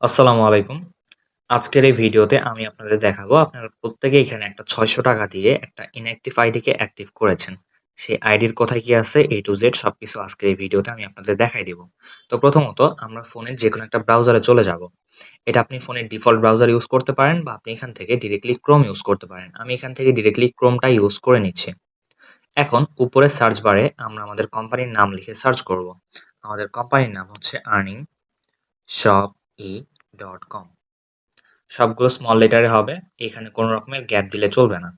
আসসালামু আলাইকুম। আজকের এই ভিডিওতে আমি আপনাদের দেখাবো আপনারা প্রত্যেকে এখানে একটা ৬০০ টাকা দিয়ে একটা ইনঅ্যাক্টিভ আইডিকে অ্যাক্টিভ করেছেন। সেই আইডির কোথায় কি আছে A to Z সবকিছু আজকের এই ভিডিওতে আমি আপনাদের দেখাই দিব। তো প্রথমত আমরা ফোনের যেকোনো একটা ব্রাউজারে চলে যাব। এটা আপনি ফোনের ডিফল্ট ব্রাউজার ইউজ করতে পারেন বা আপনি এখান থেকে ডিরেক্টলি Chrome ইউজ করতে পারেন। আমি এখান থেকে ডিরেক্টলি Chromeটা ইউজ করে নিচ্ছি। এখন উপরে সার্চ বারে আমরা আমাদের কোম্পানির নাম লিখে সার্চ করব। আমাদের কোম্পানির নাম হচ্ছে earningshopE.com। সবগুলো স্মল লেটারে হবে, এখানে কোনো রকমের গ্যাপ দিলে চলবে না।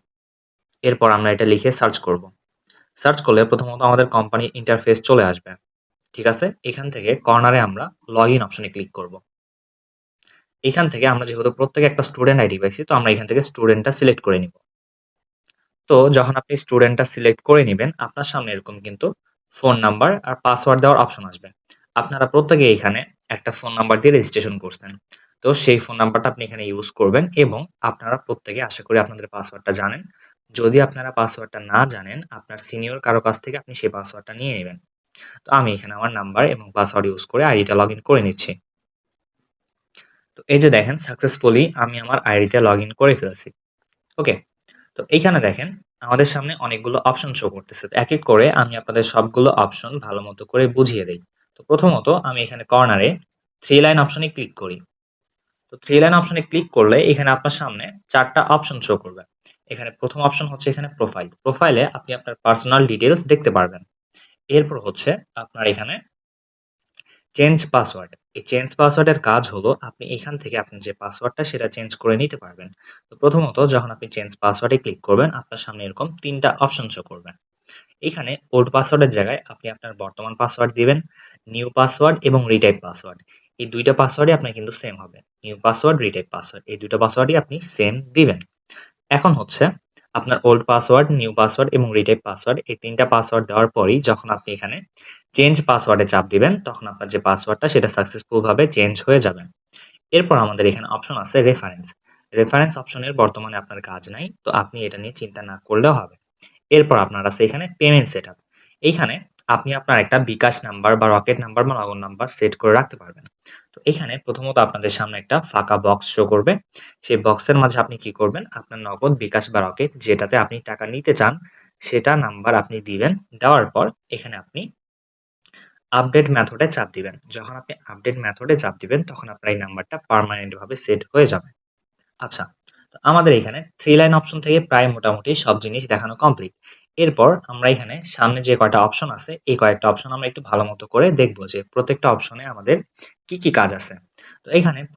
এরপর আমরা এটা লিখে সার্চ করব। সার্চ করলে প্রথমত আমাদের কোম্পানির ইন্টারফেস চলে আসবে। ঠিক আছে, এখান থেকে কর্নারে আমরা লগ ইন অপশনে ক্লিক করব। এখান থেকে আমরা যেহেতু প্রত্যেকে একটা স্টুডেন্ট আইডি পাইছি, তো আমরা এখান থেকে স্টুডেন্টটা সিলেক্ট করে নিব। তো যখন আপনি স্টুডেন্টটা সিলেক্ট করে নেবেন, আপনার সামনে এরকম কিন্তু ফোন নাম্বার আর পাসওয়ার্ড দেওয়ার অপশন আসবে। আপনারা প্রত্যেকে এখানে একটা ফোন নাম্বার দিয়ে রেজিস্ট্রেশন করছেন। তো সেই ফোন নাম্বারটা আপনি এখানে ইউজ করবেন এবং আপনারা প্রত্যেকে আশা করি আপনাদের পাসওয়ার্ডটা জানেন। যদি আপনারা পাসওয়ার্ডটা না জানেন, আপনার সিনিয়র কারো কাছ থেকে আপনি সেই পাসওয়ার্ডটা নিয়ে নেবেন। তো আমি এখানে আমার নাম্বার এবং পাসওয়ার্ড ইউজ করে আইডিটা লগ ইন করে নিচ্ছি। তো এই যে দেখেন সাকসেসফুলি আমি আমার আইডিটা লগ ইন করে ফেলছি। ওকে, তো এইখানে দেখেন আমাদের সামনে অনেকগুলো অপশন শো করতেছে। তো এক এক করে আমি আপনাদের সবগুলো অপশন ভালো মতো করে বুঝিয়ে দেই। তো প্রথমত আমি এখানে কর্নারে থ্রি লাইন অপশনে ক্লিক করি। তো থ্রি লাইন অপশনে ক্লিক করলে এখানে আপনার সামনে চারটা অপশন শো করবে। এখানে প্রথম অপশন হচ্ছে এখানে প্রোফাইল। প্রোফাইলে আপনি আপনার পার্সোনাল ডিটেলস দেখতে পারবেন। এরপর হচ্ছে আপনার এখানে চেঞ্জ পাসওয়ার্ড। এই চেঞ্জ পাসওয়ার্ডের কাজ হলো আপনি এখান থেকে আপনার যে পাসওয়ার্ডটা সেটা চেঞ্জ করে নিতে পারবেন। তো প্রথমত যখন আপনি চেঞ্জ পাসওয়ার্ডে ক্লিক করবেন, আপনার সামনে এরকম তিনটা অপশন শো করবে। এখানে ওল্ড পাসওয়ার্ডের জায়গায় আপনি আপনার বর্তমান পাসওয়ার্ড দিবেন, নিউ পাসওয়ার্ড এবং রিটাইপ পাসওয়ার্ড। এই দুইটা পাসওয়ার্ডই আপনার কিন্তু সেম হবে। নিউ পাসওয়ার্ড, রিটাইপ পাসওয়ার্ড এই দুইটা পাসওয়ার্ডই আপনি সেম দিবেন। এখন হচ্ছে আপনার ওল্ড পাসওয়ার্ড, নিউ পাসওয়ার্ড এবং রিটাইপ পাসওয়ার্ড এই তিনটা পাসওয়ার্ড দেওয়ার পরেই যখন আপনি এখানে চেঞ্জ পাসওয়ার্ডে চাপ দিবেন, তখন আপনার যে পাসওয়ার্ডটা সেটা সাকসেসফুল ভাবে চেঞ্জ হয়ে যাবে। এরপর আমাদের এখানে অপশন আছে রেফারেন্স। রেফারেন্স অপশনের বর্তমানে আপনার কাজ নাই, তো আপনি এটা নিয়ে চিন্তা না করলেও হবে। এরপর আপনার আছে এখানে পেমেন্ট সেটআপ। এইখানে আপনি আপনার একটা বিকাশ নাম্বার বা রকেট নাম্বার বা নগদ নাম্বার সেট করে রাখতে পারবেন। তো এখানে প্রথমত আপনাদের সামনে একটা ফাঁকা বক্স শো করবে। সেই বক্সের মাঝে আপনি কি করবেন, আপনার নগদ, বিকাশ বা রকেট যেটাতে আপনি টাকা নিতে চান সেটা নাম্বার আপনি দিবেন। দেওয়ার পর এখানে আপনি আপডেট মেথডে চাপ দিবেন। যখন আপনি আপডেট মেথডে চাপ দিবেন, তখন আপনার এই নাম্বারটা পার্মানেন্ট ভাবে সেট হয়ে যাবে। আচ্ছা, তো আমাদের এখানে থ্রি লাইন অপশন থেকে প্রায় মোটামুটি সব জিনিস দেখানো কমপ্লিট। এরপর আমরা এখানে সামনে যে কয়টা অপশন আছে, এই কয়েকটা অপশন আমরা একটু ভালো মতো করে দেখবো যে প্রত্যেকটা অপশনে আমাদের কি কি কাজ আছে। তো এখানে